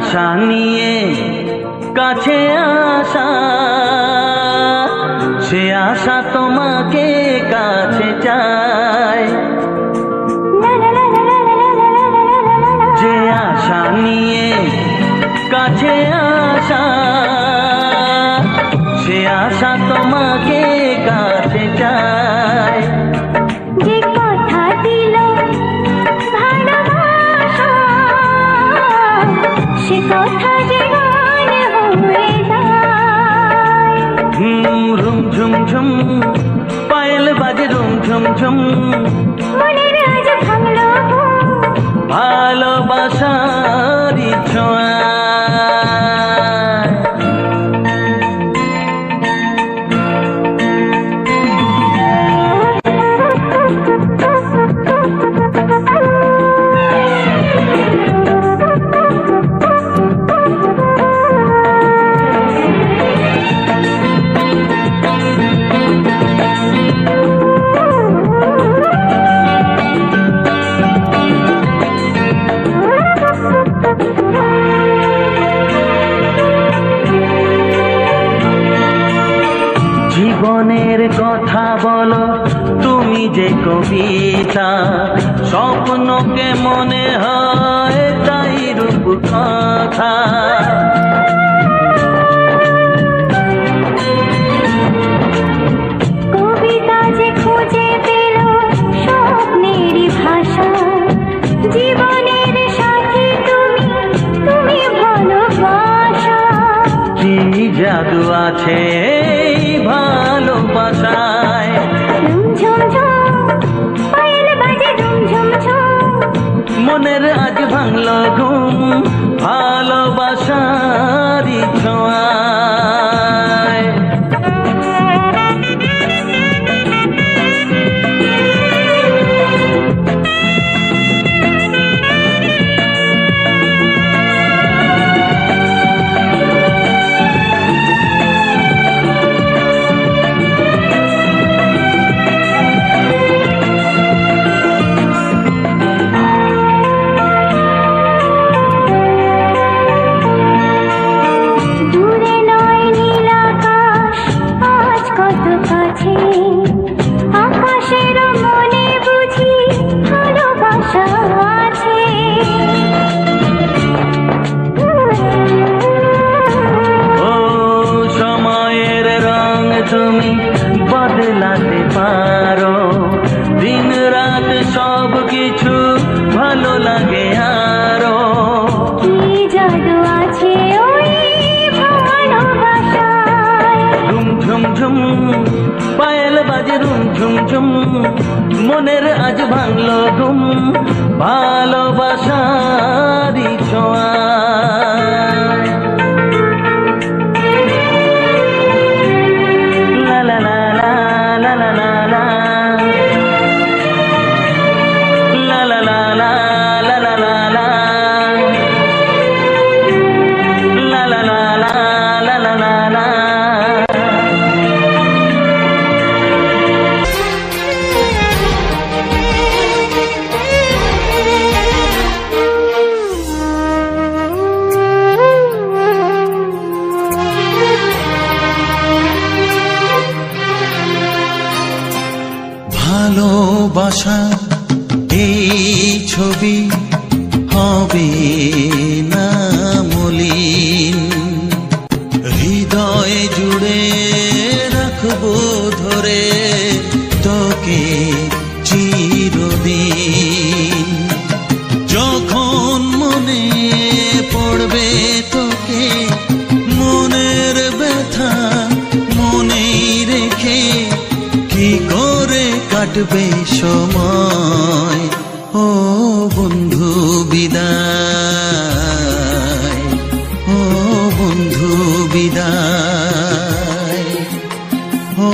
আশা নিয়ে কাছে আসা, সে আশা তোমাকে কাছে চায়। যে আশা নিয়ে কাছে আসা, সে আশা তোমাকে কাছে চায়। যে কথা দিল ভালোবাসা, সে কথা যে গান হয়ে যায়। রুম ঝুম ঝুম পায়েল বাজে, রুম ঝুম ঝুম মনের আজ ভাঙলো ভালোবাসার ছোঁয়া। জীবনের কথা বলো তুমি যে কবিতা, স্বপ্নকে মনে হয় তাই রূপ কথা। কবিতা যে খুঁজে পেল স্বপ্নেরই ভাষা, জীবনের সাথে তুমি তুমি ভালোবাসা। কি জাদু আছে ভালোবাসায়। পায়েল বাজে ঝুম ঝুম ঝুম, মনের আজ ভাঙলো ঘুম ভালোবাসারি ছোঁয়ায়। তুমি বদলাতে পারো, দিন রাত সব কিছু ভালো লাগে আরো। কি জাদু আছে ওই ভালোবাসায়। ঝুম ঝুম ঝুম পায়েল বাজে, রুম ঝুম ঝুম মনের আজ ভাঙলো ঘুম ভালোবাসারি ছোঁয়া। ভালোবাসা এই ছবি হবে না মলিন, হৃদয় জুড়ে রাখবো ধরে তোকে চিরদিন। যখন মনে পড়বে তোকে, মনের ব্যথা মনেই রেখে কি করে কাটবে সময়। ও বন্ধু বিদায়, ও বন্ধু বিদায়, ও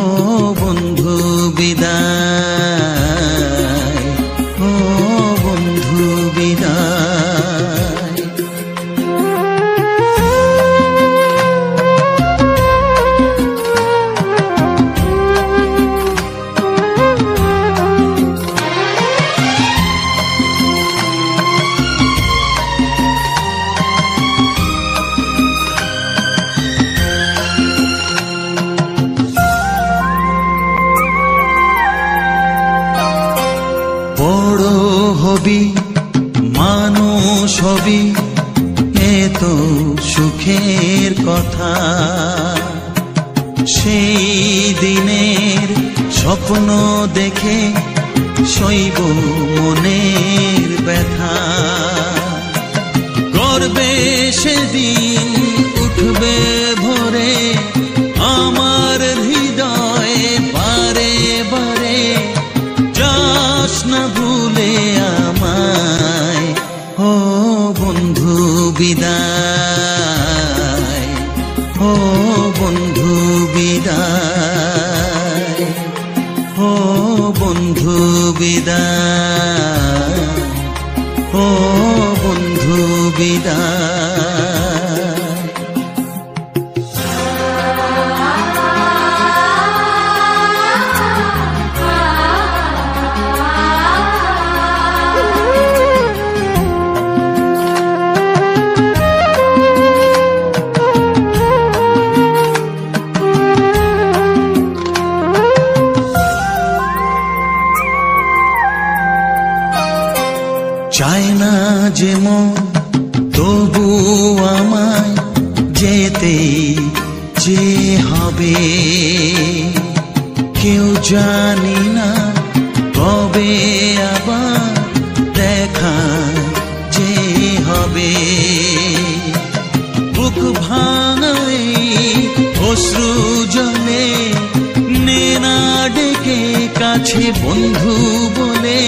বন্ধু বিদায়, ও বন্ধু বিদায়। ভাবি এত সুখের কথা, সেই দিনের স্বপ্ন দেখে সইব মনের ব্যথা। গর্বে সেদিন উঠবে ভরে আমার হৃদয়ে বারে বারে, যাস না ভুলে আমায় ও বন্ধু বিদায়, ও বন্ধু বিদায়, ও বন্ধু বিদায়, ও বন্ধু বিদায়। চায় না যে মন তবু আমায় যেতে যে হবে, কেউ জানি না কবে আবার দেখা যে হবে। বুক ভাঙাই অশ্রু জলে নে না ডেকে কাছে বন্ধু বলে,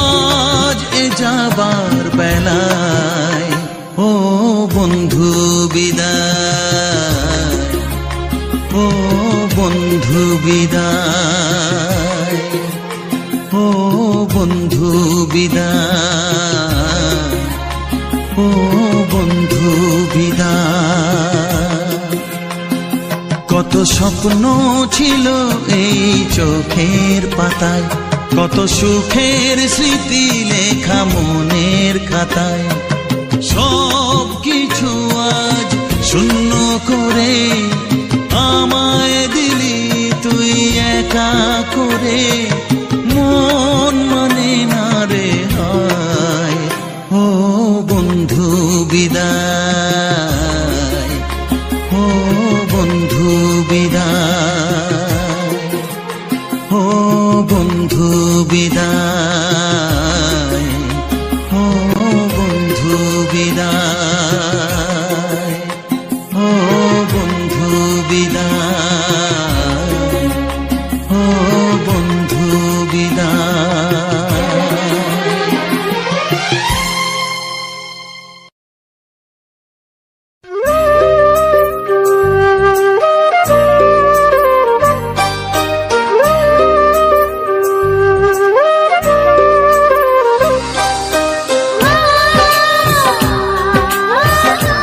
আজ এ যাবার বেলায় ও বন্ধু বিদায়, ও বন্ধু বিদায়, ও বন্ধু বিদায়, ও বন্ধু বিদায়। কত স্বপ্ন ছিল এই চোখের পাতায়, কত সুখের স্মৃতি লেখা মনের খাতায়, সব কিছু আজ শূন্য করে আমায় দিলি তুই একা করে। মন মানে না রে হায় ও বন্ধু বিদায়, ও বন্ধু বিদায়, ও বন্ধু বিদায়, ও বন্ধু বিদায়, ও বন্ধু বিদায়, ও বন্ধু বিদায়। মা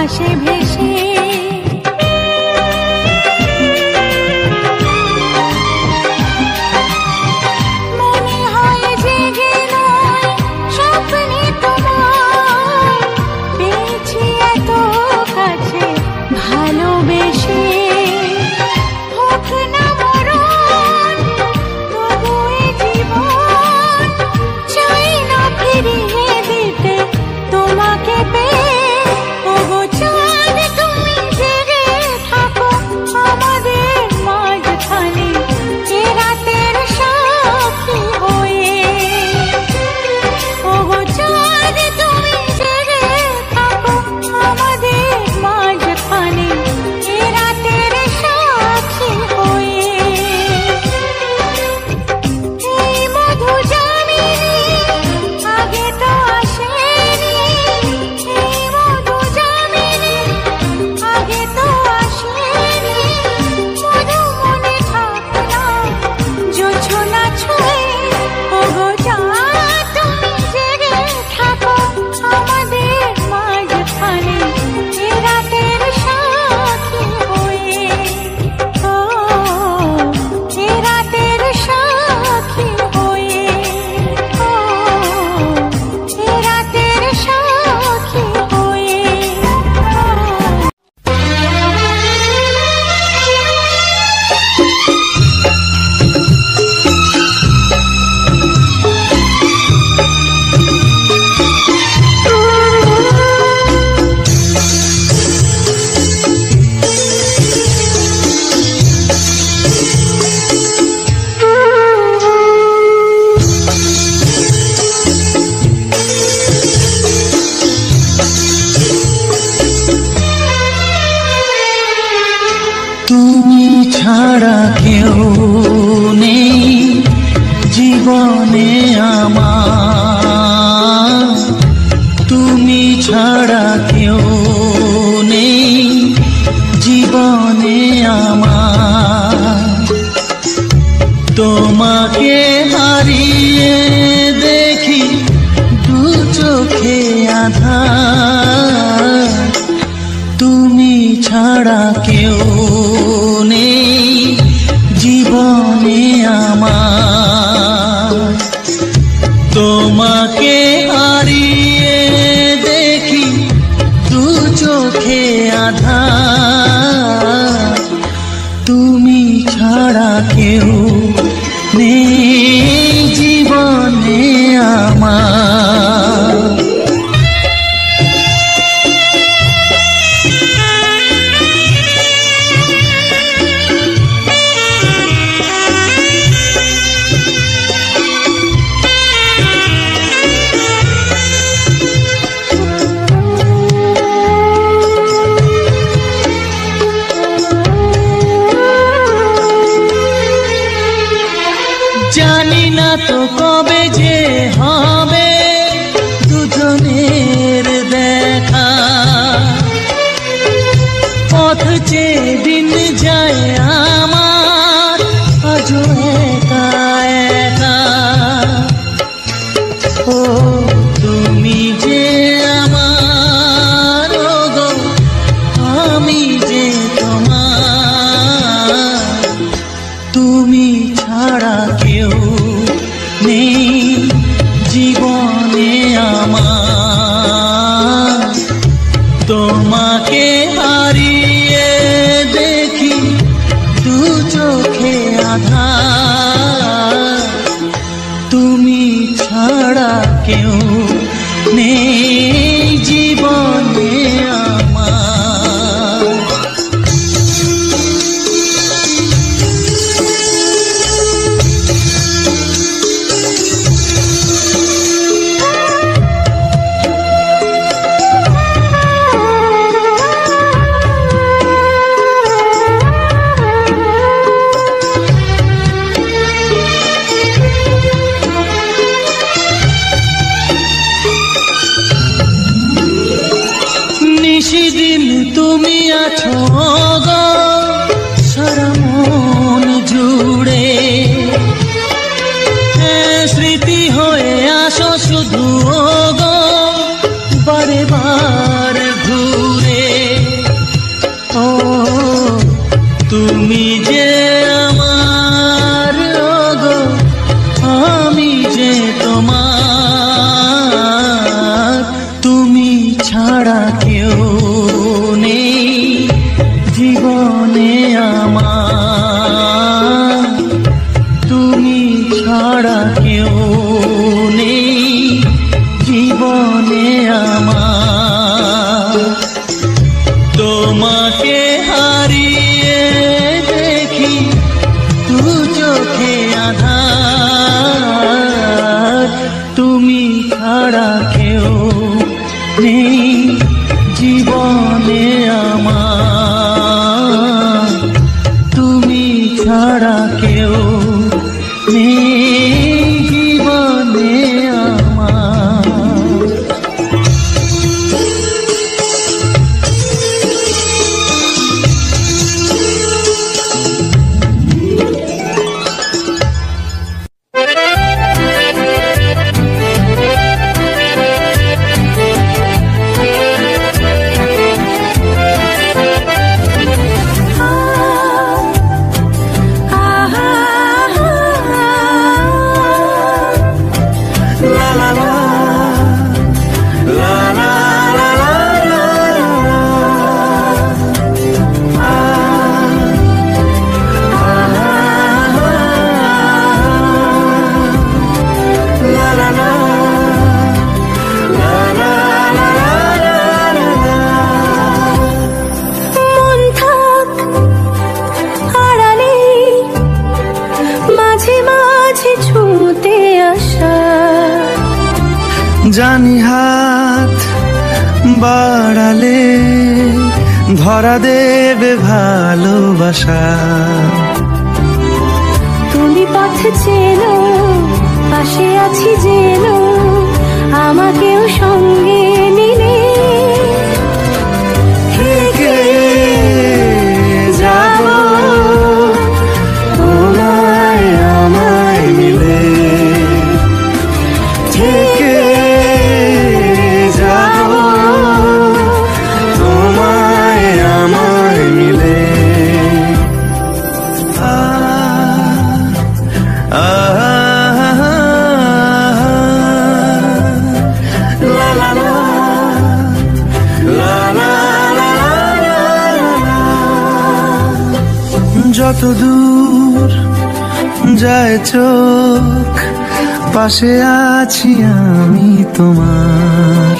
ভাসে ভেসে। মনে হয় জেগে নয় স্বপ্নে তোমায় পেয়েছি এত কাছে ভালোবেসে। হোক না মরণ তবু এ জীবন চাই না ফিরিয়ে দিতে তোমাকে পেয়ে। ওগো চাঁদ তুমি জেগে থাকো আমাদের মাঝখানে এ রাতের সাক্ষী হয়ে। ওগো চাঁদ তুমি জেগে থাকো আমাদের মাঝখানে এ রাতের সাক্ষী হয়ে। এই মধু জামিনী আগে তো আসেনি, এই মধু জামিনী আগে তো আসেনি। মধু মনে থাকনা জোছনা ছুঁয়ে। ওগো চাঁদ তুমি জেগে থাকো আমাদের মাঝখানে এ রাতের সাক্ষী হয়ে। ও এ রাতের সাক্ষী হয়ে। ও এ রাতের সাক্ষী হয়ে। তুমি ছাড়া কেউ নেই জীবনে আমার, তুমি ছাড়া কেউ নেই জীবনে আমার। তোমাকে হারিয়ে দেখি দু চোখে আঁধার, তুমি ছাড়া কেউ নেই জীবনে আমার। তোমাকে হারিয়ে দেখি দু চোখে আঁধার, তুমি ছাড়া কেউ নেই জীবনে আমার। জানি না তো কবে যে হবে দুজনের দেখা, পথ চেয়ে দিন যায় আমার আজও একা একা। ও তুমি যে আমার, ওগো আমি যে তোমার, তুমি ছাড়া কেউ নেই জীবনে আমার। তোমাকে হারিয়ে দেখি দু চোখে আঁধার, তুমি ছাড়া কেউ নেই জীবনে আমার। নিশিদিন তুমি আছো গো সারা মন জুড়ে, স্মৃতি হয়ে আসো শুধু গো বারে বার ঘুরে। ছাড়া কেউ নেই জীবনে আমার, তুমি ছাড়া কেউ নেই জীবনে আমার। তোমাকে হারিয়ে দেখি তু চোখে আধার, তুমি ছাড়া কেউ নেই জীবনে আমার, তুমি ছাড়া কেউ নেই জীবনে আমার। জানি হাত বাড়ালে ধরা দেবে ভালোবাসা, তুমি পথ চেনো, পাশে আছি জেনো, আমাকেও সঙ্গে নিলে থেকে যাব তোমায় আমায় মিলে, থেকে যাব তোমায় আমায় মিলে। যত দূর যায় চোখ পাশে আছি আমি তোমার,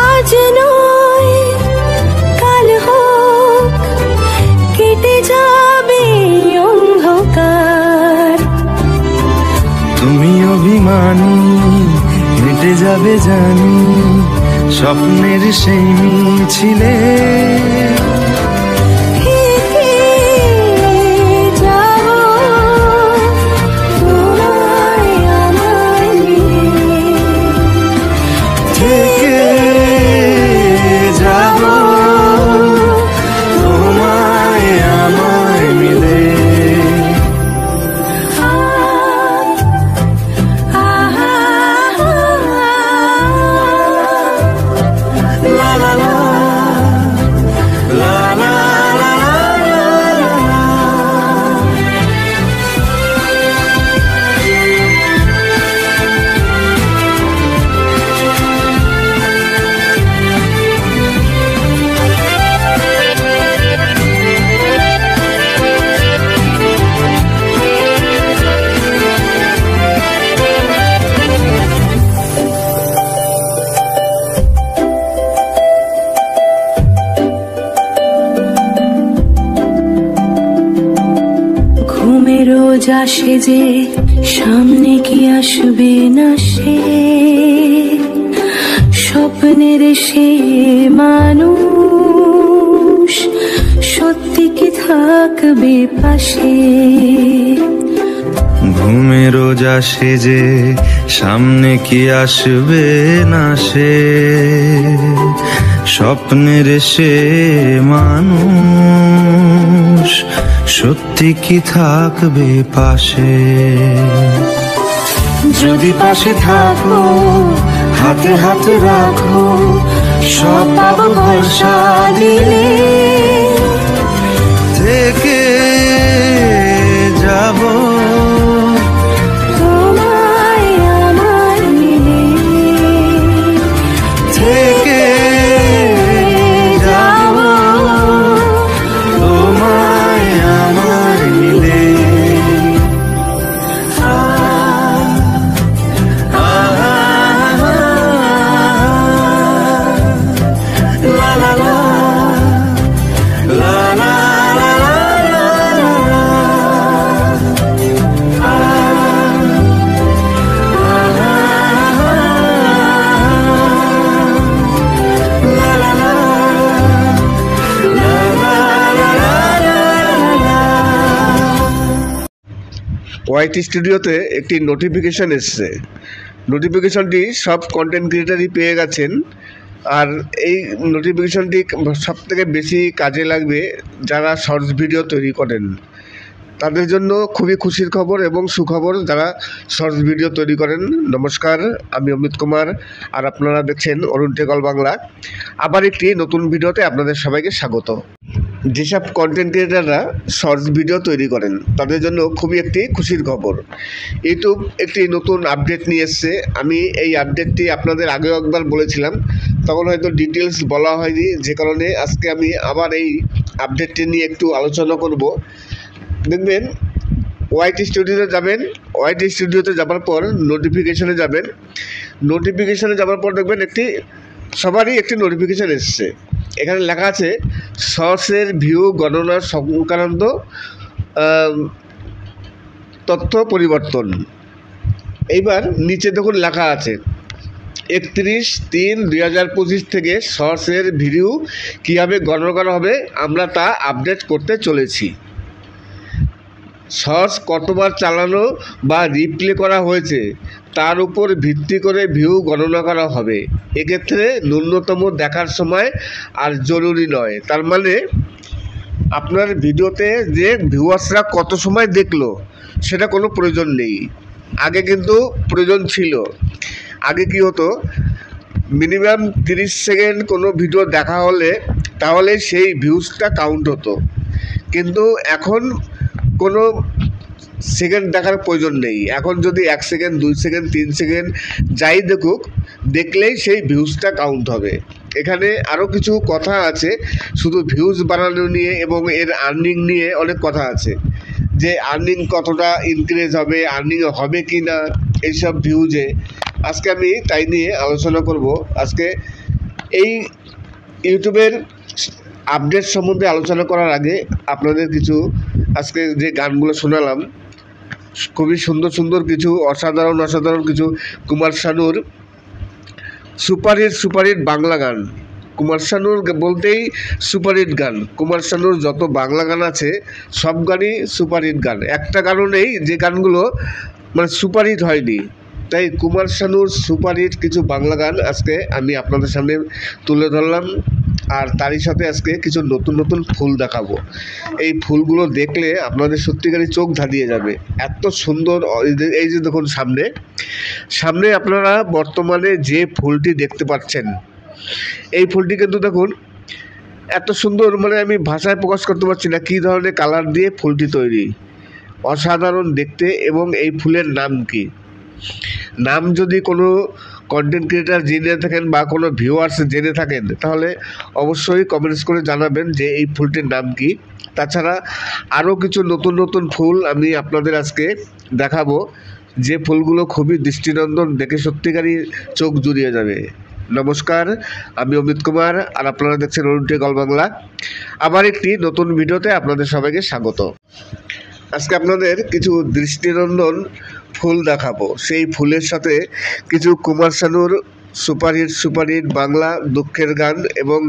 আজ নয় কাল হোক কেটে যাবে অন্ধকার, তুমি অভিমানী হেঁটে যাবে জানি স্বপ্নের সেই মিছিলে, রোজ আসে যে সামনে কি আসবে না সে, স্বপ্নের সে মানুষ সত্যি কি থাকবে পাশে, ঘুমে রোজ আসে যে সামনে কি আসবে না সে, স্বপ্নের সে মানুষ সত্যি কি থাকবে পাশে। যদি পাশে থাকো হাতে হাতে রাখো সব পাবো ভরসা দিলে, থেকে যাব তোমায় আমার মিলে, থেকে ওয়াইটি স্টুডিওতে একটি নোটিফিকেশান এসছে। নোটিফিকেশনটি সব কন্টেন্ট ক্রিয়েটারই পেয়ে গেছেন, আর এই নোটিফিকেশনটি সবথেকে বেশি কাজে লাগবে যারা শর্টস ভিডিও তৈরি করেন, তাদের জন্য খুবই খুশির খবর এবং সুখবর যারা শর্টস ভিডিও তৈরি করেন। নমস্কার, আমি অমিত কুমার, আর আপনারা দেখছেন অরুণ টেকল বাংলা। আবার একটি নতুন ভিডিওতে আপনাদের সবাইকে স্বাগত। যেসব কন্টেন্ট ক্রিয়েটাররা শর্টস ভিডিও তৈরি করেন তাদের জন্য খুবই একটি খুশির খবর। ইউটিউব একটি নতুন আপডেট নিয়ে এসছে। আমি এই আপডেটটি আপনাদের আগেও একবার বলেছিলাম, তখন হয়তো ডিটেলস বলা হয়নি, যে কারণে আজকে আমি আবার এই আপডেটটি নিয়ে একটু আলোচনা করব। দেখবেন, ওয়াইটি স্টুডিওতে যাবেন, ওয়াইটি স্টুডিওতে যাওয়ার পর নোটিফিকেশনে যাবেন। নোটিফিকেশনে যাওয়ার পর দেখবেন সবারই একটি নোটিফিকেশান এসছে। এখানে লেখা আছে শর্টসের ভিউ গণনা সংক্রান্ত তথ্য পরিবর্তন। এইবার নিচে দেখুন লেখা আছে 31/3/2025 থেকে শর্টসের ভিউ কীভাবে গণনা করা হবে আমরা তা আপডেট করতে চলেছি। শর্টস কতবার চালানো বা রিপ্লে করা হয়েছে তার উপর ভিত্তি করে ভিউ গণনা করা হবে। এক্ষেত্রে ন্যূনতম দেখার সময় আর জরুরি নয়। তার মানে আপনার ভিডিওতে যে ভিউয়ার্সরা কত সময় দেখলো সেটা কোনো প্রয়োজন নেই। আগে কিন্তু প্রয়োজন ছিল। আগে কি হতো, মিনিমাম 30 সেকেন্ড কোনো ভিডিও দেখা হলে তাহলে সেই ভিউজটা কাউন্ট হতো, কিন্তু এখন কোনো সেকেন্ড দেখার প্রয়োজন নেই। এখন যদি 1 সেকেন্ড, 2 সেকেন্ড, 3 সেকেন্ড যাই দেখলেই সেই ভিউজটা কাউন্ট হবে। এখানে আরও কিছু কথা আছে, শুধু ভিউজ বাড়ানো নিয়ে এবং এর আর্নিং নিয়ে অনেক কথা আছে, যে আর্নিং কতটা ইনক্রিজ হবে, আর্নিং হবে কি না এইসব ভিউজে। আজকে আমি তাই নিয়ে আলোচনা করব। আজকে এই ইউটিউবের আপডেট সম্বন্ধে আলোচনা করার আগে আপনাদের কিছু আজকে যে গানগুলো শোনালাম, খুবই সুন্দর সুন্দর কিছু অসাধারণ কিছু কুমার শানুর সুপারহিট বাংলা গান। কুমার শানুর বলতেই সুপারহিট গান। কুমার শানুর যত বাংলা গান আছে সব গানই সুপারহিট গান। একটা গানও নেই যে গানগুলো মানে সুপারহিট হয়নি। তাই কুমার শানুর সুপারহিট কিছু বাংলা গান আজকে আমি আপনাদের সামনে তুলে ধরলাম, আর তারই সাথে আজকে কিছু নতুন ফুল দেখাবো। এই ফুলগুলো দেখলে আপনাদের সত্যিকারই চোখ ধাঁধিয়ে যাবে, এত সুন্দর। এই যে দেখুন সামনে আপনারা বর্তমানে যে ফুলটি দেখতে পাচ্ছেন, এই ফুলটি কিন্তু দেখুন এত সুন্দর, মানে আমি ভাষায় প্রকাশ করতে পারছি না কী ধরনের কালার দিয়ে ফুলটি তৈরি, অসাধারণ দেখতে। এবং এই ফুলের নাম কি, নাম যদি কোনো কন্টেন্ট ক্রিয়েটার জেনে থাকেন বা কোনো ভিউয়ার্স জেনে থাকেন তাহলে অবশ্যই কমেন্টস করে জানাবেন যে এই ফুলটির নাম কি। তাছাড়া আরও কিছু নতুন ফুল আমি আপনাদের আজকে দেখাবো, যে ফুলগুলো খুবই দৃষ্টিনন্দন, দেখে সত্যিকারই চোখ জুড়িয়ে যাবে। নমস্কার, আমি অমিত কুমার, আর আপনারা দেখছেন অরুণ টেকল বাংলা। আবার একটি নতুন ভিডিওতে আপনাদের সবাইকে স্বাগত। আজকে আপনাদের কিছু দৃষ্টিনন্দন ফুল দেখাবো। সেই ফুলের সাথে কিছু কুমার শানুর সুপারহিট বাংলা দুঃখের গান এবং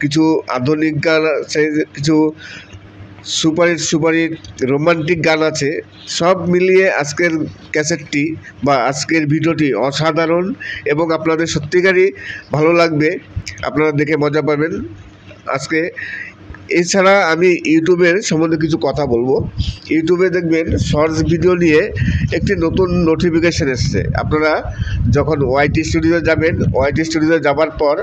কিছু আধুনিক গান আছে, কিছু সুপারহিট রোমান্টিক গান আছে। সব মিলিয়ে আজকের ক্যাসেটটি বা আজকের ভিডিওটি অসাধারণ এবং আপনাদের সত্যিকারই ভালো লাগবে, আপনারা দেখে মজা পাবেন আজকে। এছাড়া আমি ইউটিউবের সম্বন্ধে কিছু কথা বলবো। ইউটিউবে দেখবেন শর্টস ভিডিও নিয়ে একটি নতুন নোটিফিকেশান এসছে। আপনারা যখন ওয়াইটি স্টুডিও যাবেন, ওয়াইটি স্টুডিও যাওয়ার পর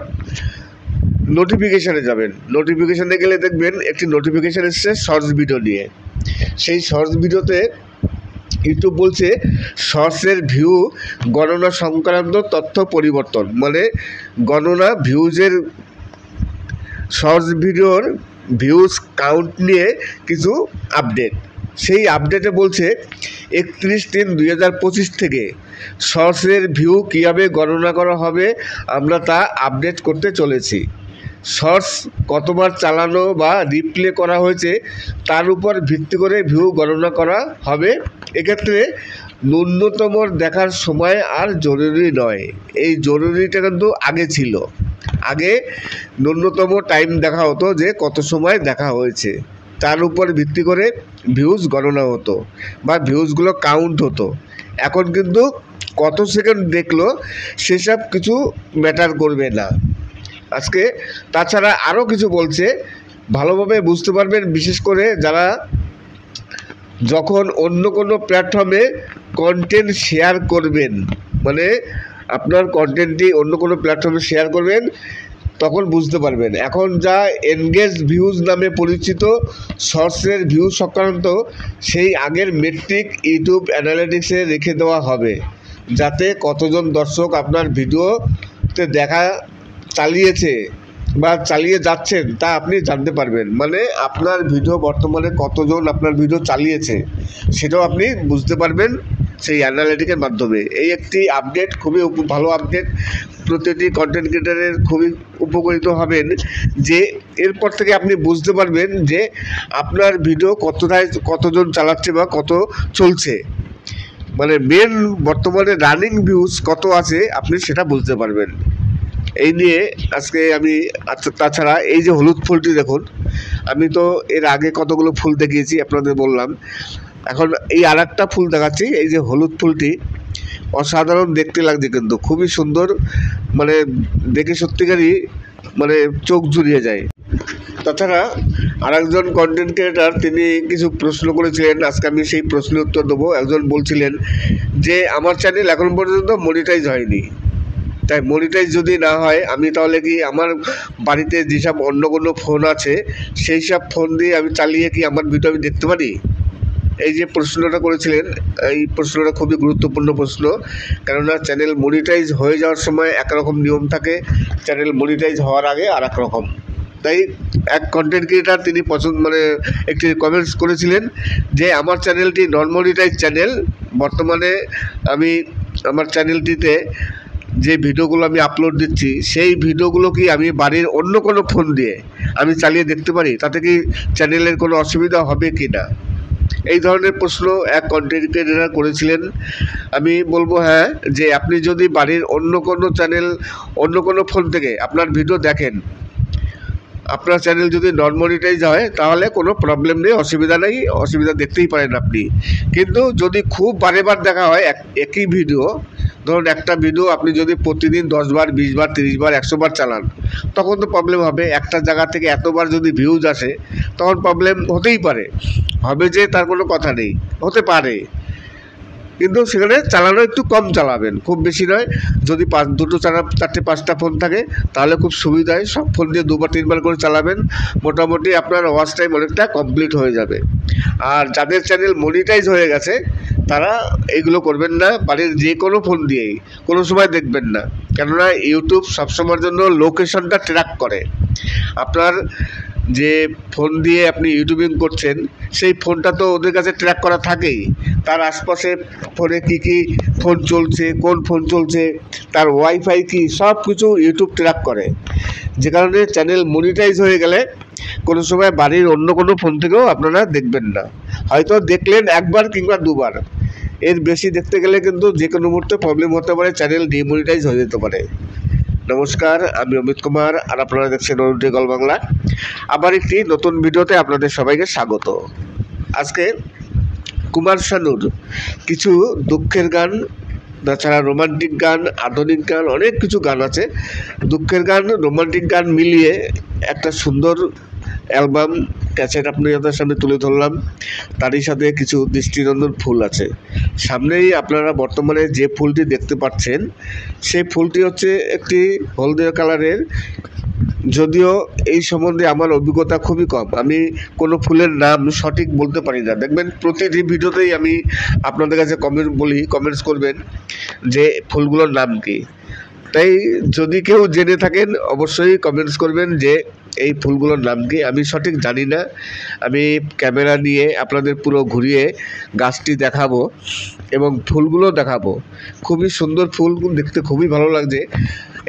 নোটিফিকেশানে যাবেন। নোটিফিকেশানে গেলে দেখবেন একটি নোটিফিকেশান এসছে শর্টস ভিডিও নিয়ে। সেই শর্টস ভিডিওতে ইউটিউব বলছে শর্টসের ভিউ গণনা সংক্রান্ত তথ্য পরিবর্তন, মানে গণনা ভিউজের, শর্টস ভিডিওর ভিউজ কাউন্ট নিয়ে কিছু আপডেট। সেই আপডেটে বলছে 31/3/2025 থেকে শর্টসের ভিউ কীভাবে গণনা করা হবে আমরা তা আপডেট করতে চলেছি। শর্টস কতবার চালানো বা রিপ্লে করা হয়েছে তার উপর ভিত্তি করে ভিউ গণনা করা হবে। এক্ষেত্রে ন্যূনতম দেখার সময় আর জরুরি নয়। এই জরুরিটা কিন্তু আগে ছিল। আগে ন্যূনতম টাইম দেখা হতো যে কত সময় দেখা হয়েছে, তার উপর ভিত্তি করে ভিউজ গণনা হতো বা ভিউজগুলো কাউন্ট হতো। এখন কিন্তু কত সেকেন্ড দেখলো সেসব কিছু ম্যাটার করবে না আজকে। তাছাড়া আরও কিছু বলছে, ভালোভাবে বুঝতে পারবেন, বিশেষ করে যারা যখন অন্য কোনো প্ল্যাটফর্মে কন্টেন্ট শেয়ার করবেন, মানে আপনার কন্টেন্টটি অন্য কোনো প্ল্যাটফর্মে শেয়ার করবেন, তখন বুঝতে পারবেন। এখন যা এনগেজ ভিউজ নামে পরিচিত শর্টসের ভিউজ সংক্রান্ত সেই আগের মেট্রিক ইউটিউব অ্যানালিটিক্সে রেখে দেওয়া হবে, যাতে কতজন দর্শক আপনার ভিডিওতে দেখা চালিয়েছে বা চালিয়ে যাচ্ছেন তা আপনি জানতে পারবেন। মানে আপনার ভিডিও বর্তমানে কতজন আপনার ভিডিও চালিয়েছে সেটাও আপনি বুঝতে পারবেন সেই অ্যানালিটিকের মাধ্যমে। এই একটি আপডেট, খুবই ভালো আপডেট, প্রতিটি কন্টেন্ট ক্রিয়েটারের খুবই উপকৃত হবেন যে এরপর থেকে আপনি বুঝতে পারবেন যে আপনার ভিডিও কতজন চালাচ্ছে বা কত চলছে, মানে মেন বর্তমানে রানিং ভিউজ কত আছে আপনি সেটা বুঝতে পারবেন। এই নিয়ে আজকে আমি, তাছাড়া এই যে হলুদ ফুলটি দেখুন, আমি তো এর আগে কতগুলো ফুল দেখিয়েছি আপনাদের বললাম, এখন এই আর একটা ফুল দেখাচ্ছি। এই যে হলুদ ফুলটি অসাধারণ দেখতে লাগছে, কিন্তু খুবই সুন্দর, মানে দেখে সত্যিকারই মানে চোখ জুড়িয়ে যায়। তাছাড়া আরেকজন কন্টেন্ট ক্রিয়েটার তিনি কিছু প্রশ্ন করেছিলেন, আজকে আমি সেই প্রশ্নের উত্তর দেবো। একজন বলছিলেন যে আমার চ্যানেল এখন পর্যন্ত মনিটাইজ হয়নি, তাই মনিটাইজ যদি না হয় আমি তাহলে কি আমার বাড়িতে যেসব অন্য কোনো ফোন আছে সেই সব ফোন দিয়ে আমি চালিয়ে কি আমার ভিডিও আমি দেখতে পারি? এই যে প্রশ্নটা করেছিলেন, এই প্রশ্নটা খুবই গুরুত্বপূর্ণ প্রশ্ন, কেননা চ্যানেল মনিটাইজ হয়ে যাওয়ার সময় একরকম নিয়ম থাকে, চ্যানেল মনিটাইজ হওয়ার আগে আর এক রকম। তাই এক কন্টেন্ট ক্রিয়েটার তিনি একটি কমেন্টস করেছিলেন যে আমার চ্যানেলটি নন মনিটাইজ চ্যানেল, বর্তমানে আমি আমার চ্যানেলটিতে যে ভিডিওগুলো আমি আপলোড দিচ্ছি সেই ভিডিওগুলো কি আমি বাড়ির অন্য কোনো ফোন দিয়ে আমি চালিয়ে দেখতে পারি? তাতে কি চ্যানেলের কোনো অসুবিধা হবে কি না? এই ধরনের প্রশ্ন এক কন্টেন্ট ক্রিয়েটার করেছিলেন। আমি বলবো হ্যাঁ, যে আপনি যদি বাড়ির অন্য কোনো চ্যানেল, অন্য কোনো ফোন থেকে আপনার ভিডিও দেখেন, আপনার চ্যানেল যদি নন মনিটাইজ হয় তাহলে কোনো প্রবলেম নেই, অসুবিধা নেই, অসুবিধা দেখতেই পারেন আপনি। কিন্তু যদি খুব বারেবার দেখা হয় একই ভিডিও, ধরুন একটা ভিডিও আপনি যদি প্রতিদিন 10 বার, 20 বার, 30 বার, 100 বার চালান, তখন তো প্রবলেম হবে। একটা জায়গা থেকে এতবার যদি ভিউজ আসে তখন প্রবলেম হতেই পারে, হবে যে তার কোনো কথা নেই, হতে পারে, কিন্তু সেখানে চালানো একটু কম চালাবেন, খুব বেশি নয়। যদি 2টো 4টে 5টা ফোন থাকে তাহলে খুব সুবিধায় সব ফোন দিয়ে 2বার 3বার করে চালাবেন, মোটামুটি আপনার ওয়াচ টাইম অনেকটা কমপ্লিট হয়ে যাবে। আর যাদের চ্যানেল মনিটাইজ হয়ে গেছে তারা এইগুলো করবেন না, বাড়ির যে কোনো ফোন দিয়েই কোনো সময় দেখবেন না, কেননা ইউটিউব সবসময়ের জন্য লোকেশনটা ট্র্যাক করে। আপনার যে ফোন দিয়ে আপনি ইউটিউবিং করছেন সেই ফোনটা তো ওদের কাছে ট্র্যাক করা থাকেই, তার আশপাশে ফোনে কী ফোন চলছে, কোন ফোন চলছে, তার ওয়াইফাই কি, সব কিছু ইউটিউব ট্র্যাক করে। যে কারণে চ্যানেল মনিটাইজ হয়ে গেলে কোনো সময় বাড়ির অন্য কোনো ফোন থেকেও আপনারা দেখবেন না, হয়তো দেখলেন 1বার কিংবা 2বার, এর বেশি দেখতে গেলে কিন্তু যে কোনো মুহূর্তে প্রবলেম হতে পারে, চ্যানেল ডিমনিটাইজ হয়ে যেতে পারে। নমস্কার, আমি অমিত কুমার আর আপনারা দেখছেন অনুটি গল বাংলা। আবার একটি নতুন ভিডিওতে আপনাদের সবাইকে স্বাগত। আজকে কুমার শানুর কিছু দুঃখের গান, তাছাড়া রোমান্টিক গান, আধুনিক গান, অনেক কিছু গান আছে, দুঃখের গান রোমান্টিক গান মিলিয়ে একটা সুন্দর অ্যালবাম ক্যাসেট আপনাদের সামনে তুলে ধরলাম। তারই সাথে কিছু দৃষ্টিনন্দন ফুল আছে। সামনেই আপনারা বর্তমানে যে ফুলটি দেখতে পাচ্ছেন সেই ফুলটি হচ্ছে একটি হলদে কালারের, যদিও এই সম্বন্ধে আমার অভিজ্ঞতা খুবই কম, আমি কোনো ফুলের নাম সঠিক বলতে পারি না। দেখবেন প্রতিটি ভিডিওতেই আমি আপনাদের কাছে কমেন্টস করবেন যে ফুলগুলোর নাম কি। তাই যদি কেউ জেনে থাকেন অবশ্যই কমেন্টস করবেন যে এই ফুলগুলোর নাম কি। আমি সঠিক জানি না, আমি ক্যামেরা নিয়ে আপনাদের পুরো ঘুরিয়ে গাছটি দেখাবো এবং ফুলগুলো দেখাবো। খুবই সুন্দর ফুল, দেখতে খুবই ভালো লাগছে।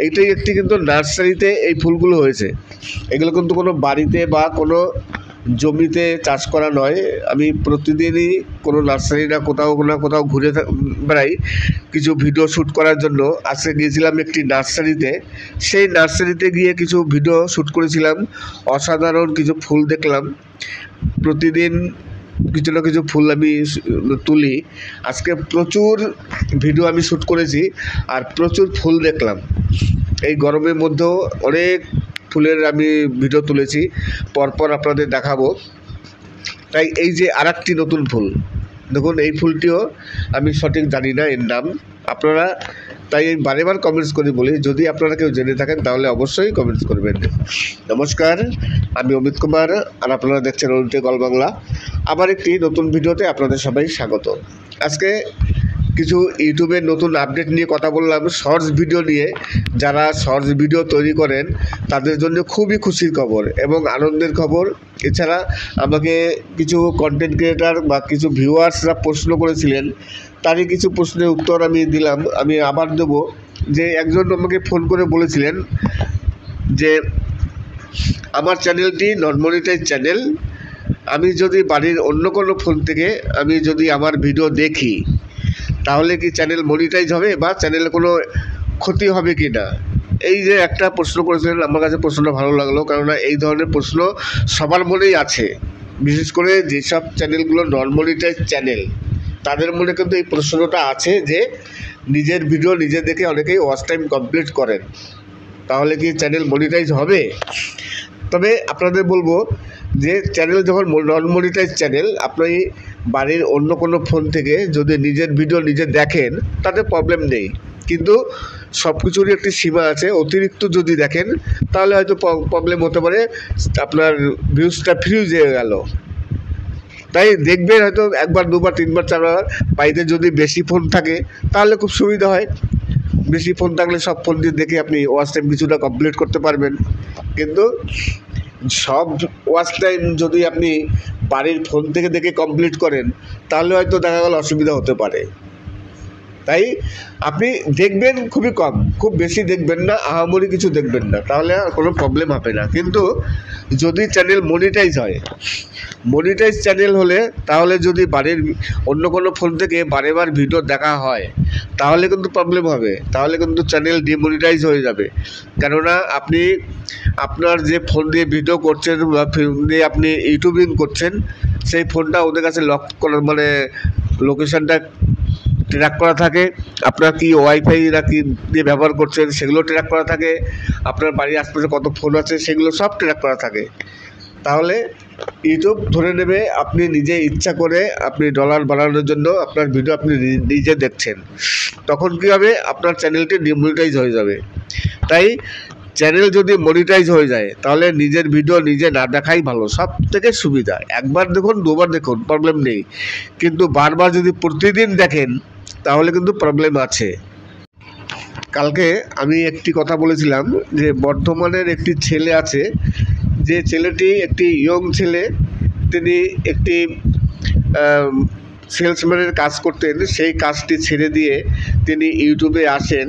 এইটাই একটি কিন্তু নার্সারিতে এই ফুলগুলো হয়েছে, এগুলো কিন্তু কোনো বাড়িতে বা কোনো জমিতে চাষ করা নয়। আমি প্রতিদিনই কোনো নার্সারি না কোথাও ঘুরে বেড়াই কিছু ভিডিও শ্যুট করার জন্য। আজকে গিয়েছিলাম একটি নার্সারিতে, সেই নার্সারিতে গিয়ে কিছু ভিডিও শ্যুট করেছিলাম, অসাধারণ কিছু ফুল দেখলাম, প্রতিদিন কিছু না কিছু ফুল আমি তুলি। আজকে প্রচুর ভিডিও আমি শ্যুট করেছি আর প্রচুর ফুল দেখলাম। এই গরমের মধ্যেও অনেক ফুলের আমি ভিডিও তুলেছি, পরপর আপনাদের দেখাবো। তাই এই যে আরেকটি নতুন ফুল দেখুন, এই ফুলটিও আমি সঠিক জানি না এর নাম, আপনারা তাই আমি বারেবার কমেন্টস করে বলি, যদি আপনারা কেউ জেনে থাকেন তাহলে অবশ্যই কমেন্টস করবেন। নমস্কার, আমি অমিত কুমার আর আপনারা দেখছেন অরুণটেক অল বাংলা। আবার একটি নতুন ভিডিওতে আপনাদের সবাই স্বাগত। আজকে কিছু ইউটিউবের নতুন আপডেট নিয়ে কথা বললাম, শর্টস ভিডিও নিয়ে। যারা শর্টস ভিডিও তৈরি করেন তাদের জন্য খুবই খুশির খবর এবং আনন্দের খবর। এছাড়া আমাকে কিছু কন্টেন্ট ক্রিয়েটার বা কিছু ভিউয়ার্সরা প্রশ্ন করেছিলেন, তারই কিছু প্রশ্নের উত্তর আমি দিলাম। আমি আবার দেব যে একজন আমাকে ফোন করে বলেছিলেন যে আমার চ্যানেলটি নন মনিটাইজ চ্যানেল, আমি যদি বাড়ির অন্য কোনো ফোন থেকে আমি যদি আমার ভিডিও দেখি তাহলে কি চ্যানেল মনিটাইজ হবে বা চ্যানেলে কোনো ক্ষতি হবে কি না। এই যে একটা প্রশ্ন করেছিলেন, আমার কাছে প্রশ্নটা ভালো লাগলো, কেননা এই ধরনের প্রশ্ন সবার মনেই আছে। বিশেষ করে যেসব চ্যানেলগুলো নন মনিটাইজ চ্যানেল তাদের মনে কিন্তু এই প্রশ্নটা আছে যে নিজের ভিডিও নিজে দেখে অনেকেই ওয়াচ টাইম কমপ্লিট করেন, তাহলে কি চ্যানেল মনিটাইজ হবে। তবে আপনাদের বলবো যে চ্যানেল যখন নন মনিটাইজ চ্যানেল, আপনি বাড়ির অন্য কোনো ফোন থেকে যদি নিজের ভিডিও নিজে দেখেন তাতে প্রবলেম নেই, কিন্তু সব কিছুরই একটি সীমা আছে। অতিরিক্ত যদি দেখেন তাহলে হয়তো প্রবলেম হতে পারে, আপনার ভিউজটা ফ্রিজ হয়ে গেল। তাই দেখবেন হয়তো একবার দুবার তিনবার চারবার, বাড়িতে যদি বেশি ফোন থাকে তাহলে খুব সুবিধা হয়। বেশি ফোন থাকলে সব ফোন দিয়ে দেখে আপনি ওয়াচ টাইম কিছুটা কমপ্লিট করতে পারবেন। কিন্তু সব ওয়াচ টাইম যদি আপনি বাড়ির ফোন থেকে দেখে কমপ্লিট করেন তাহলে হয়তো দেখা গেল অসুবিধা হতে পারে। তাই আপনি দেখবেন খুবই কম, খুব বেশি দেখবেন না, আহামরি কিছু দেখবেন না, তাহলে আর কোনো প্রবলেম হবে না। কিন্তু যদি চ্যানেল মনিটাইজ হয়, মনিটাইজ চ্যানেল হলে তাহলে যদি বাড়ির অন্য কোনো ফোন থেকে বারেবার ভিডিও দেখা হয় তাহলে কিন্তু প্রবলেম হবে, তাহলে কিন্তু চ্যানেল ডিমনিটাইজ হয়ে যাবে। কেননা আপনি আপনার যে ফোন দিয়ে ভিডিও করছেন বা ফোন দিয়ে আপনি ইউটিউবিং করছেন, সেই ফোনটা ওদের কাছে লক করা, মানে লোকেশানটা ট্র্যাক করা থাকে, আপনার কি ওয়াইফাই না কি দিয়ে ব্যবহার করছেন সেগুলো ট্র্যাক করা থাকে, আপনার বাড়ির আশপাশে কত ফোন আছে সেগুলো সব ট্র্যাক করা থাকে। তাহলে ইউটিউব ধরে নেবে আপনি নিজে ইচ্ছা করে আপনি ডলার বাড়ানোর জন্য আপনার ভিডিও আপনি নিজে দেখছেন, তখন কী হবে, আপনার চ্যানেলটি ডিমনিটাইজ হয়ে যাবে। তাই চ্যানেল যদি মনিটাইজ হয়ে যায় তাহলে নিজের ভিডিও নিজে না দেখাই ভালো, সব থেকে সুবিধা। একবার দেখুন দুবার দেখুন প্রবলেম নেই, কিন্তু বারবার যদি প্রতিদিন দেখেন তাহলে কিন্তু প্রবলেম আছে। কালকে আমি একটি কথা বলেছিলাম যে বর্ধমানের একটি ছেলে আছে, যে ছেলেটি একটি ইয়ং ছেলে, তিনি একটি সেলসম্যানের কাজ করতেন, সেই কাজটি ছেড়ে দিয়ে তিনি ইউটিউবে আসেন।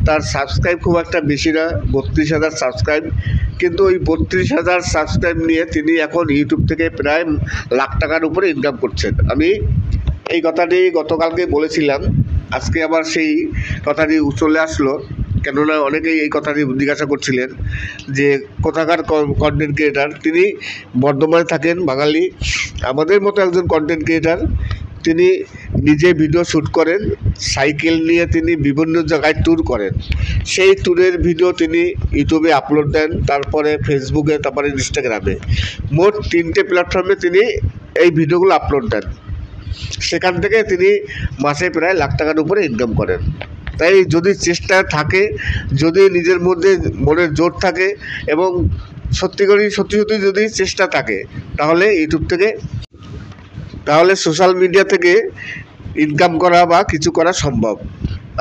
তার সাবস্ক্রাইব খুব একটা বেশি না, 32,000 সাবস্ক্রাইব, কিন্তু ওই 32,000 সাবস্ক্রাইব নিয়ে তিনি এখন ইউটিউব থেকে প্রায় লাখ টাকার উপরে ইনকাম করছেন। আমি এই কথাটি গতকালকে বলেছিলাম, আজকে আবার সেই কথাটি চলে আসলো, কেননা অনেকেই এই কথাটি জিজ্ঞাসা করছিলেন যে কোথাকার কন্টেন্ট ক্রিয়েটার। তিনি বর্ধমানে থাকেন, বাঙালি, আমাদের মতো একজন কন্টেন্ট ক্রিয়েটার। তিনি নিজে ভিডিও শ্যুট করেন, সাইকেল নিয়ে তিনি বিভিন্ন জায়গায় ট্যুর করেন, সেই ট্যুরের ভিডিও তিনি ইউটিউবে আপলোড দেন, তারপরে ফেসবুকে, তারপরে ইনস্টাগ্রামে, মোট 3টে প্ল্যাটফর্মে তিনি এই ভিডিওগুলো আপলোড দেন। সেখান থেকে তিনি মাসে প্রায় লাখ টাকার উপরে ইনকাম করেন। তাই যদি চেষ্টা থাকে, যদি নিজের মধ্যে মনের জোর থাকে এবং সত্যি যদি চেষ্টা থাকে, তাহলে ইউটিউব থেকে, তাহলে সোশ্যাল মিডিয়া থেকে ইনকাম করা বা কিছু করা সম্ভব।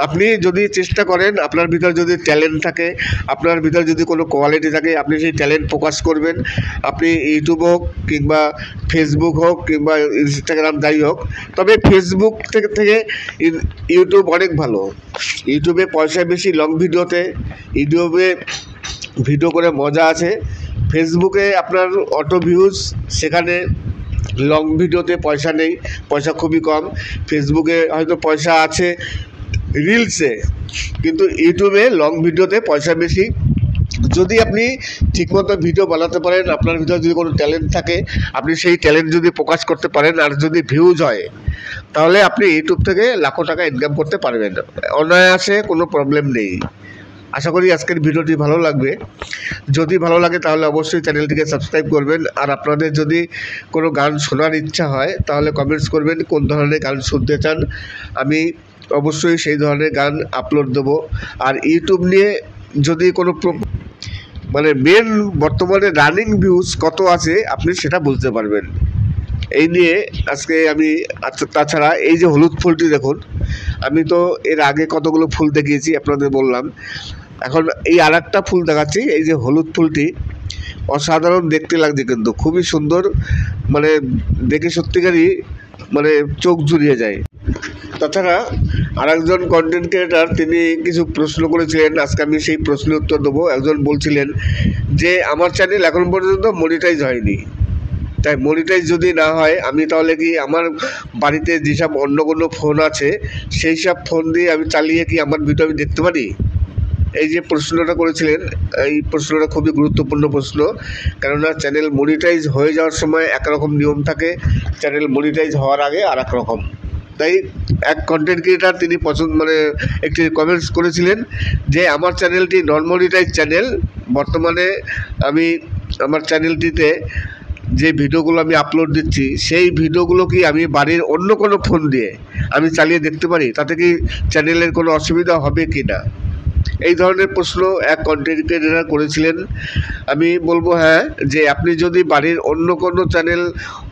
আপনি যদি চেষ্টা করেন, আপনার ভিতর যদি ট্যালেন্ট থাকে, আপনার ভিতর যদি কোনো কোয়ালিটি থাকে, আপনি সেই ট্যালেন্ট প্রকাশ করবেন। আপনি ইউটিউব হোক কিংবা ফেসবুক হোক কিংবা ইনস্টাগ্রাম, যাই হোক, তবে ফেসবুক থেকে ইউটিউব অনেক ভালো। ইউটিউবে পয়সা বেশি লং ভিডিওতে, ইউটিউবে ভিডিও করে মজা আছে। ফেসবুকে আপনার অটো ভিউজ, সেখানে লং ভিডিওতে পয়সা নেই, পয়সা খুবই কম। ফেসবুকে হয়তো পয়সা আছে রিলসে, কিন্তু ইউটিউবে লং ভিডিওতে পয়সা বেশি যদি আপনি ঠিকমতো ভিডিও বানাতে পারেন, আপনার ভিতরে যদি কোনো ট্যালেন্ট থাকে, আপনি সেই ট্যালেন্ট যদি প্রকাশ করতে পারেন আর যদি ভিউজ হয়, তাহলে আপনি ইউটিউব থেকে লাখো টাকা ইনকাম করতে পারবেন, অনায়াসে, কোনো প্রবলেম নেই। আশা করি আজকের ভিডিওটি ভালো লাগবে। যদি ভালো লাগে তাহলে অবশ্যই চ্যানেলটিকে সাবস্ক্রাইব করবেন। আর আপনাদের যদি কোনো গান শোনার ইচ্ছা হয় তাহলে কমেন্টস করবেন কোন ধরনের গান শুনতে চান, আমি অবশ্যই সেই ধরনের গান আপলোড দেবো। আর ইউটিউব নিয়ে যদি কোনো মানে মেন বর্তমানে রানিং ভিউজ কত আছে আপনি সেটা বুঝতে পারবেন। এই নিয়ে আজকে আমি, তাছাড়া এই যে হলুদ ফুলটি দেখুন, আমি তো এর আগে কতগুলো ফুল দেখিয়েছি আপনাদের বললাম, এখন এই আর একটা ফুল দেখাচ্ছি। এই যে হলুদ ফুলটি অসাধারণ দেখতে লাগছে, কিন্তু খুবই সুন্দর, মানে দেখে সত্যিকারই মানে চোখ জুড়িয়ে যায়। তাছাড়া আরেকজন কন্টেন্ট ক্রিয়েটার তিনি কিছু প্রশ্ন করেছিলেন, আজকে আমি সেই প্রশ্নের উত্তর দেবো। একজন বলছিলেন যে আমার চ্যানেল এখন পর্যন্ত মনিটাইজ হয়নি, তাই মনিটাইজ যদি না হয় আমি তাহলে কি আমার বাড়িতে যেসব অন্য কোনো ফোন আছে সেই সব ফোন দিয়ে আমি চালিয়ে কি আমার ভিডিও আমি দেখতে পারি? এই যে প্রশ্নটা করেছিলেন, এই প্রশ্নটা খুবই গুরুত্বপূর্ণ প্রশ্ন, কেননা চ্যানেল মনিটাইজ হয়ে যাওয়ার সময় একরকম নিয়ম থাকে, চ্যানেল মনিটাইজ হওয়ার আগে আর এক রকম। তাই এক কন্টেন্ট ক্রিয়েটার তিনি একটি কমেন্টস করেছিলেন যে আমার চ্যানেলটি নন মনিটাইজ চ্যানেল, বর্তমানে আমি আমার চ্যানেলটিতে যে ভিডিওগুলো আমি আপলোড দিচ্ছি সেই ভিডিওগুলো কি আমি বাড়ির অন্য কোনো ফোন দিয়ে আমি চালিয়ে দেখতে পারি, তাতে কি চ্যানেলের কোনো অসুবিধা হবে কি না? এই ধরনের প্রশ্ন এক কন্টেন্ট ক্রিয়েটার করেছিলেন। আমি বলবো হ্যাঁ, যে আপনি যদি বাড়ির অন্য কোনো চ্যানেল,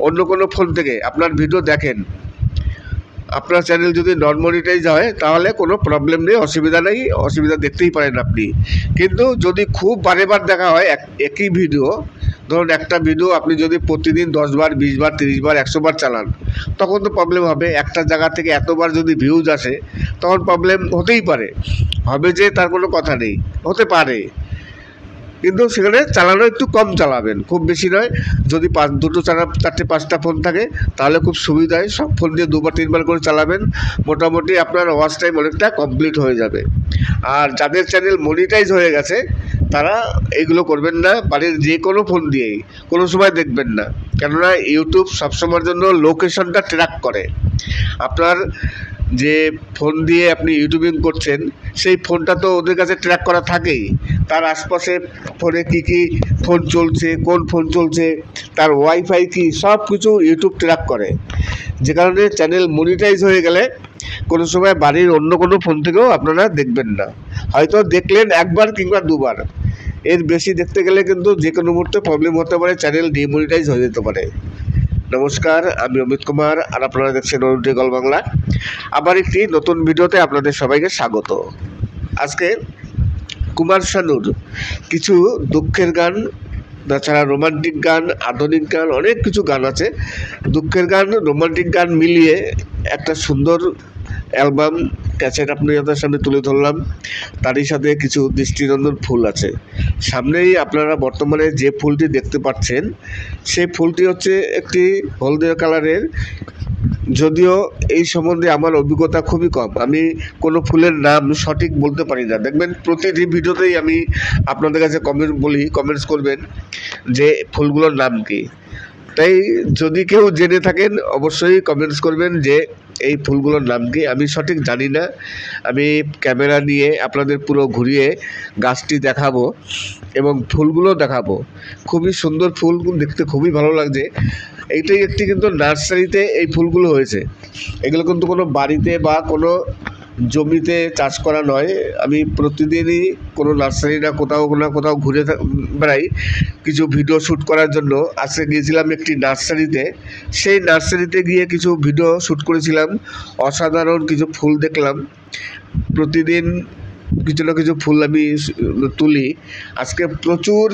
অন্য কোনো ফোন থেকে আপনার ভিডিও দেখেন, আপনার চ্যানেল যদি নন মনিটাইজ হয় তাহলে কোনো প্রবলেম নেই, অসুবিধা নেই, অসুবিধা দেখতেই পারেন আপনি। কিন্তু যদি খুব বারেবার দেখা হয় একই ভিডিও, ধরুন একটা ভিডিও আপনি যদি প্রতিদিন 10 বার, 20 বার, 30 বার, 100 বার চালান, তখন তো প্রবলেম হবে। একটা জায়গা থেকে এতবার যদি ভিউজ আসে তখন প্রবলেম হতেই পারে, হবে যে তার কোনো কথা নেই, হতে পারে, কিন্তু সেখানে চালানো একটু কম চালাবেন, খুব বেশি নয়। যদি 2টো 4টে 5টা ফোন থাকে তাহলে খুব সুবিধায় সব ফোন দিয়ে 2 বার 3 বার করে চালাবেন, মোটামুটি আপনার ওয়াচ টাইম অনেকটা কমপ্লিট হয়ে যাবে। আর যাদের চ্যানেল মনিটাইজ হয়ে গেছে তারা এগুলো করবেন না, বাড়ির যে কোনো ফোন দিয়েই কোনো সময় দেখবেন না, কেননা ইউটিউব সবসময়ের জন্য লোকেশনটা ট্র্যাক করে। আপনার যে ফোন দিয়ে আপনি ইউটিউবিং করছেন সেই ফোনটা তো ওদের কাছে ট্র্যাক করা থাকেই, তার আশপাশে ফোনে কী কী ফোন চলছে, কোন ফোন চলছে, তার ওয়াইফাই কী, সব কিছু ইউটিউব ট্র্যাক করে। যে কারণে চ্যানেল মনিটাইজ হয়ে গেলে কোনো সময় বাড়ির অন্য কোনো ফোন থেকেও আপনারা দেখবেন না, হয়তো দেখলেন 1 বার কিংবা 2 বার, এর বেশি দেখতে গেলে কিন্তু যে কোনো মুহূর্তে প্রবলেম হতে পারে, চ্যানেল ডিমনিটাইজ হয়ে যেতে পারে। নমস্কার, আমি অমিত কুমার, আর আপনারা দেখছেন অনুটিকল বাংলা। আবার একটি নতুন ভিডিওতে আপনাদের সবাইকে স্বাগত। আজকে কুমার শানুর কিছু দুঃখের গান, তাছাড়া রোমান্টিক গান, আধুনিক গান, অনেক কিছু গান আছে, দুঃখের গান, রোমান্টিক গান মিলিয়ে একটা সুন্দর অ্যালবাম ক্যাসেট আপনাদের সামনে তুলে ধরলাম। তারই সাথে কিছু দৃষ্টিনন্দন ফুল আছে। সামনেই আপনারা বর্তমানে যে ফুলটি দেখতে পাচ্ছেন সেই ফুলটি হচ্ছে একটি হলদে কালারের, যদিও এই সম্বন্ধে আমার অভিজ্ঞতা খুবই কম, আমি কোনো ফুলের নাম সঠিক বলতে পারি না। দেখবেন প্রতিটি ভিডিওতেই আমি আপনাদের কাছে কমেন্টস করবেন যে ফুলগুলোর নাম কি। তাই যদি কেউ জেনে থাকেন অবশ্যই কমেন্টস করবেন যে এই ফুলগুলোর নাম কি। আমি সঠিক জানি না, আমি ক্যামেরা নিয়ে আপনাদের পুরো ঘুরিয়ে গাছটি দেখাবো এবং ফুলগুলো দেখাবো। খুবই সুন্দর ফুল, দেখতে খুবই ভালো লাগছে। এইটাই একটি কিন্তু নার্সারিতে এই ফুলগুলো হয়েছে, এগুলো কিন্তু কোনো বাড়িতে বা কোনো জমিতে চাষ করা নয়। আমি প্রতিদিনই কোনো নার্সারি না কোথাও ঘুরে বেড়াই কিছু ভিডিও শ্যুট করার জন্য। আজকে গিয়েছিলাম একটি নার্সারিতে, সেই নার্সারিতে গিয়ে কিছু ভিডিও শ্যুট করেছিলাম, অসাধারণ কিছু ফুল দেখলাম। প্রতিদিন কিছু না কিছু ফুল আমি তুলি, আজকে প্রচুর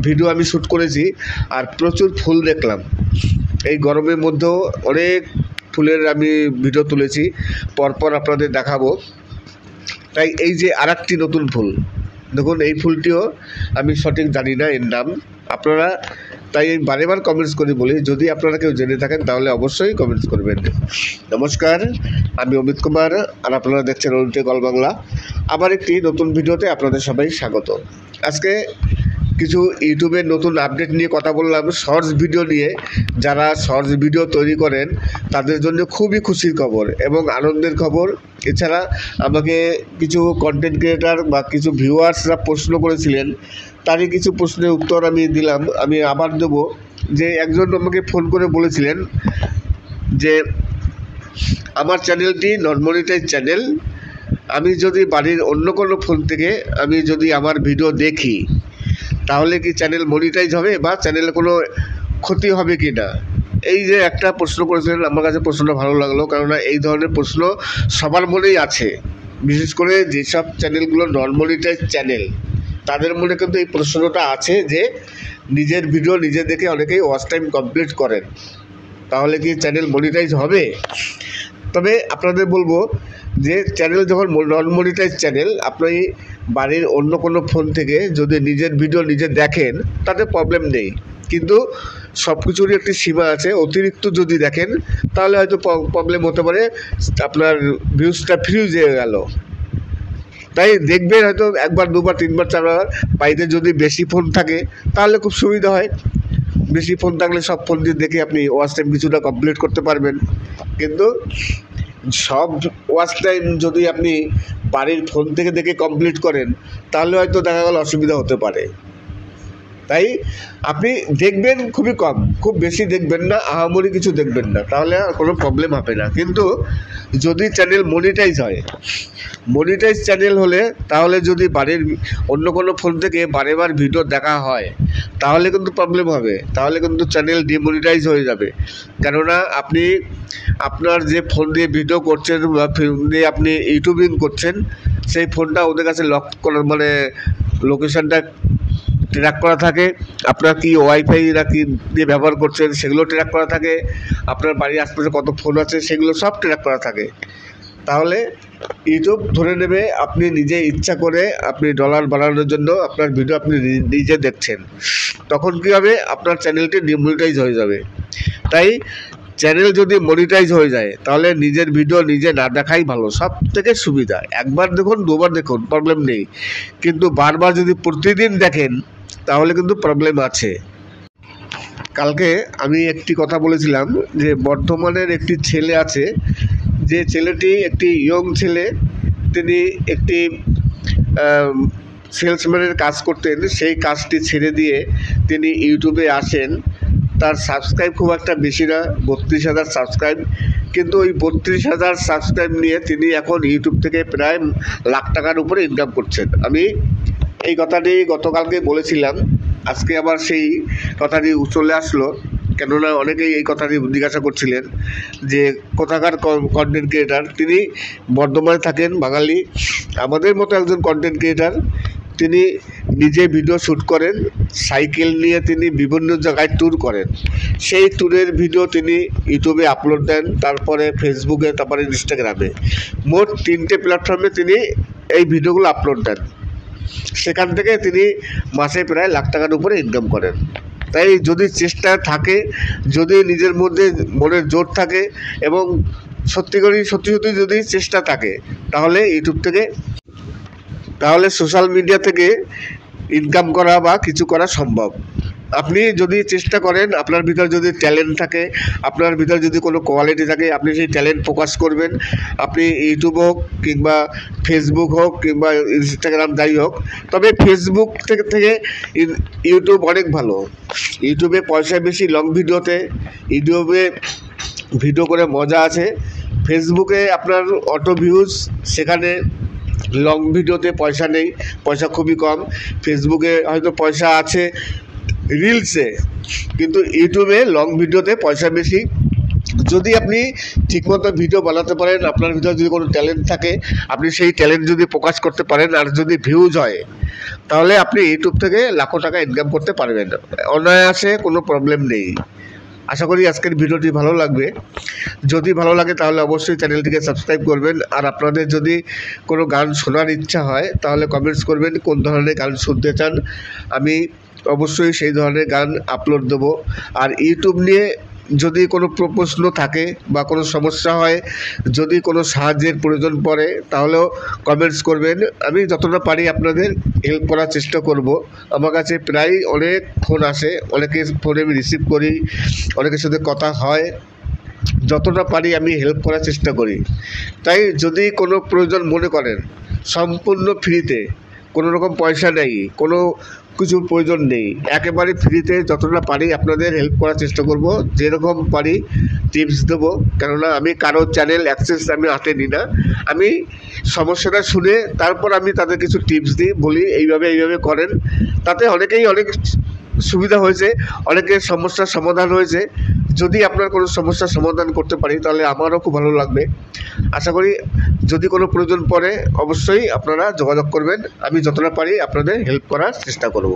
ভিডিও আমি শ্যুট করেছি আর প্রচুর ফুল দেখলাম। এই গরমের মধ্যেও অনেক ফুলের আমি ভিডিও তুলেছি, পরপর আপনাদের দেখাবো। তাই এই যে আরেকটি নতুন ফুল, দেখুন এই ফুলটিও আমি সঠিক জানি না এর নাম, আপনারা তাই বারেবার কমেন্টস করে বলি, যদি আপনারা কেউ জেনে থাকেন তাহলে অবশ্যই কমেন্টস করবেন। নমস্কার, আমি অমিত কুমার, আর আপনারা দেখছেন উল্টে গল বাংলা। আবার একটি নতুন ভিডিওতে আপনাদের সবাই স্বাগত। আজকে কিছু ইউটিউবের নতুন আপডেট নিয়ে কথা বললাম, শর্টস ভিডিও নিয়ে। যারা শর্টস ভিডিও তৈরি করেন তাদের জন্য খুবই খুশির খবর এবং আনন্দের খবর। এছাড়া আমাকে কিছু কন্টেন্ট ক্রিয়েটার বা কিছু ভিউয়ার্সরা প্রশ্ন করেছিলেন, তারই কিছু প্রশ্নের উত্তর আমি দিলাম। আমি আবার দেব যে একজন আমাকে ফোন করে বলেছিলেন যে আমার চ্যানেলটি নন মনিটাইজ চ্যানেল, আমি যদি বাড়ির অন্য কোনো ফোন থেকে আমি যদি আমার ভিডিও দেখি তাহলে কি চ্যানেল মনিটাইজ হবে বা চ্যানেলে কোনো ক্ষতি হবে কি না। এই যে একটা প্রশ্ন করেছিলেন, আমার কাছে প্রশ্নটা ভালো লাগলো, কেননা এই ধরনের প্রশ্ন সবার মনেই আছে। বিশেষ করে যেসব চ্যানেলগুলো নন মনিটাইজ চ্যানেল তাদের মনে কিন্তু এই প্রশ্নটা আছে যে নিজের ভিডিও নিজে দেখে অনেকেই ওয়াচ টাইম কমপ্লিট করেন, তাহলে কি চ্যানেল মনিটাইজ হবে। তবে আপনাদের বলবো যে চ্যানেল যখন নন মনিটাইজ চ্যানেল, আপনি বাড়ির অন্য কোনো ফোন থেকে যদি নিজের ভিডিও নিজে দেখেন তাতে প্রবলেম নেই, কিন্তু সব কিছুরই একটি সীমা আছে। অতিরিক্ত যদি দেখেন তাহলে হয়তো প্রবলেম হতে পারে, আপনার ভিউজটা ফ্রিজ হয়ে গেল। তাই দেখবেন হয়তো একবার দুবার তিনবার চারবার, বাড়িতে যদি বেশি ফোন থাকে তাহলে খুব সুবিধা হয়। বেশি ফোন থাকলে সব ফোন দিয়ে দেখে আপনি ওয়াচ টাইম কিছুটা কমপ্লিট করতে পারবেন, কিন্তু সব ওয়াচ টাইম যদি আপনি বাড়ির ফোন থেকে দেখে কমপ্লিট করেন তাহলে হয়তো দেখা গেল অসুবিধা হতে পারে। তাই আপনি দেখবেন খুবই কম, খুব বেশি দেখবেন না, আহামরি কিছু দেখবেন না, তাহলে আর কোনো প্রবলেম হবে না। কিন্তু যদি চ্যানেল মনিটাইজ হয়, মনিটাইজ চ্যানেল হলে তাহলে যদি বাড়ির অন্য কোনো ফোন থেকে বারেবার ভিডিও দেখা হয় তাহলে কিন্তু প্রবলেম হবে, তাহলে কিন্তু চ্যানেল ডিমনিটাইজ হয়ে যাবে। কেননা আপনি আপনার যে ফোন দিয়ে ভিডিও করছেন বা ফোন দিয়ে আপনি ইউটিউবিং করছেন, সেই ফোনটা ওদের কাছে লক করার মানে লোকেশানটা ট্র্যাক করা থাকে, আপনার কি ওয়াইফাই না কি দিয়ে ব্যবহার করছেন সেগুলো ট্র্যাক করা থাকে, আপনার বাড়ির আশপাশে কত ফোন আছে সেগুলো সব ট্র্যাক করা থাকে। তাহলে ইউটিউব ধরে নেবে আপনি নিজে ইচ্ছা করে আপনি ডলার বাড়ানোর জন্য আপনার ভিডিও আপনি নিজে দেখছেন, তখন কী হবে, আপনার চ্যানেলটি ডিমনিটাইজ হয়ে যাবে। তাই চ্যানেল যদি মনিটাইজ হয়ে যায় তাহলে নিজের ভিডিও নিজে না দেখাই ভালো, সব থেকে সুবিধা। একবার দেখুন দুবার দেখুন প্রবলেম নেই, কিন্তু বারবার যদি প্রতিদিন দেখেন তাহলে কিন্তু প্রবলেম আছে। কালকে আমি একটি কথা বলেছিলাম যে বর্ধমানের একটি ছেলে আছে, যে ছেলেটি একটি ইয়ং ছেলে, তিনি একটি সেলসম্যানের কাজ করতেন, সেই কাজটি ছেড়ে দিয়ে তিনি ইউটিউবে আসেন। তার সাবস্ক্রাইব খুব একটা বেশি না, 32,000 সাবস্ক্রাইব, কিন্তু ওই 32,000 সাবস্ক্রাইব নিয়ে তিনি এখন ইউটিউব থেকে প্রায় লাখ টাকার উপরে ইনকাম করছেন। আমি এই কথাটি গতকালকে বলেছিলাম, আজকে আবার সেই কথাটি চলে আসলো, কেননা অনেকেই এই কথাটি জিজ্ঞাসা করছিলেন যে কোথাকার কন্টেন্ট ক্রিয়েটার। তিনি বর্ধমানে থাকেন, বাঙালি, আমাদের মতো একজন কন্টেন্ট ক্রিয়েটার। তিনি নিজে ভিডিও শ্যুট করেন, সাইকেল নিয়ে তিনি বিভিন্ন জায়গায় ট্যুর করেন, সেই ট্যুরের ভিডিও তিনি ইউটিউবে আপলোড দেন, তারপরে ফেসবুকে, তারপরে ইনস্টাগ্রামে, মোট 3টে প্ল্যাটফর্মে তিনি এই ভিডিওগুলো আপলোড দেন। সেখান থেকে তিনি মাসে প্রায় লাখ টাকার উপরে ইনকাম করেন। তাই যদি চেষ্টা থাকে, যদি নিজের মধ্যে মনের জোর থাকে এবং সত্যি যদি চেষ্টা থাকে, তাহলে ইউটিউব থেকে, তাহলে সোশ্যাল মিডিয়া থেকে ইনকাম করা বা কিছু করা সম্ভব। আপনি যদি চেষ্টা করেন, আপনার ভিতর যদি ট্যালেন্ট থাকে, আপনার ভিতর যদি কোনো কোয়ালিটি থাকে, আপনি সেই ট্যালেন্ট ফোকাস করবেন। আপনি ইউটিউব হোক কিংবা ফেসবুক হোক কিংবা ইনস্টাগ্রাম, যাই হোক, তবে ফেসবুক থেকে ইউটিউব অনেক ভালো। ইউটিউবে পয়সা বেশি লং ভিডিওতে, ইউটিউবে ভিডিও করে মজা আছে। ফেসবুকে আপনার অটো ভিউজ, সেখানে লং ভিডিওতে পয়সা নেই, পয়সা খুবই কম। ফেসবুকে হয়তো পয়সা আছে রিলসে, কিন্তু ইউটিউবে লং ভিডিওতে পয়সা বেশি। যদি আপনি ঠিকমতো ভিডিও বানাতে পারেন, আপনার ভিতরে যদি কোনো ট্যালেন্ট থাকে, আপনি সেই ট্যালেন্ট যদি প্রকাশ করতে পারেন আর যদি ভিউজ হয়, তাহলে আপনি ইউটিউব থেকে লাখো টাকা ইনকাম করতে পারবেন অনায়াসে, কোনো প্রবলেম নেই। আশা করি আজকের ভিডিওটি ভালো লাগবে। যদি ভালো লাগে তাহলে অবশ্যই চ্যানেলটিকে সাবস্ক্রাইব করবেন। আর আপনাদের যদি কোনো গান শোনার ইচ্ছা হয় তাহলে কমেন্টস করবেন কোন ধরনের গান শুনতে চান, আমি অবশ্যই সেই ধরনের গান আপলোড দেবো। আর ইউটিউব নিয়ে যদি কোনো প্রশ্ন থাকে বা কোনো সমস্যা হয়, যদি কোনো সাহায্যের প্রয়োজন পড়ে তাহলেও কমেন্টস করবেন, আমি যতটা পারি আপনাদের হেল্প করার চেষ্টা করব। আমার কাছে প্রায় অনেক ফোন আসে, অনেকের ফোনে আমি রিসিভ করি, অনেকের সাথে কথা হয়, যতটা পারি আমি হেল্প করার চেষ্টা করি। তাই যদি কোনো প্রয়োজন মনে করেন, সম্পূর্ণ ফ্রিতে, কোনো রকম পয়সা নেই, কোনো কিছুর প্রয়োজন নেই, একেবারে ফ্রিতে যতটা পারি আপনাদের হেল্প করার চেষ্টা করব। যেরকম পারি টিপস দেবো, কেননা আমি কারোর চ্যানেল অ্যাক্সেস আমি হাতে নিই না। আমি সমস্যাটা শুনে তারপর আমি তাদের কিছু টিপস দিই, বলি এইভাবে এইভাবে করেন। তাতে অনেকেই অনেক সুবিধা হয়েছে, অনেকের সমস্যার সমাধান হয়েছে। যদি আপনার কোনো সমস্যার সমাধান করতে পারি তাহলে আমারও খুব ভালো লাগবে। আশা করি যদি কোনো প্রয়োজন পড়ে অবশ্যই আপনারা যোগাযোগ করবেন, আমি যতটা পারি আপনাদের হেল্প করার চেষ্টা করব।